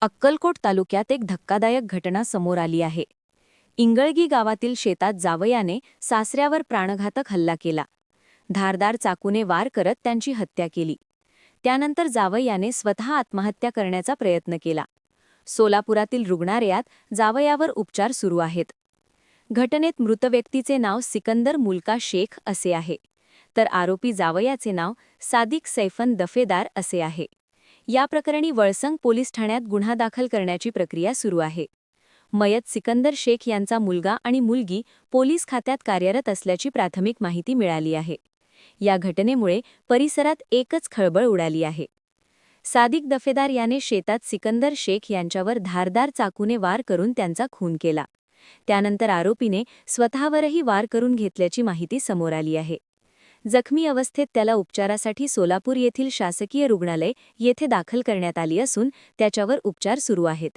अक्कलकोट तालुक्यात एक धक्कादायक घटना समोर आली आहे. इंगळगी गावातील शेतात जावयाने सासऱ्यावर प्राणघातक हल्ला केला. धारदार चाकूने वार करत त्यांची हत्या केली. त्यानंतर जावयाने स्वतः आत्महत्या करण्याचा प्रयत्न केला. सोलापुरातील रुग्णालयात जावयावर उपचार सुरू आहेत. घटनेत मृत व्यक्तीचे नाव सिकंदर मुल्का शेख असे आहे, तर आरोपी जावयाचे नाव सादिक सैफन दफेदार असे आहे. या प्रकरणी वळसंग पोलीस ठाण्यात गुन्हा दाखल करण्याची प्रक्रिया सुरू आहे. मयत सिकंदर शेख यांचा मुलगा आणि मुलगी पोलीस खात्यात कार्यरत असल्याची प्राथमिक माहिती मिळाली आहे. या घटनेमुळे परिसरात एकच खळबळ उडाली आहे. सादिक दफेदार याने शेतात सिकंदर शेख यांच्यावर धारदार चाकूने वार करून त्यांचा खून केला. त्यानंतर आरोपीने स्वतःवरही वार करून घेतल्याची माहिती समोर आली आहे. जखमी अवस्थेत त्याला उपचारासाठी सोलापूर येथील शासकीय रुग्णालय येथे दाखल करण्यात आली असून त्याच्यावर उपचार सुरू आहेत.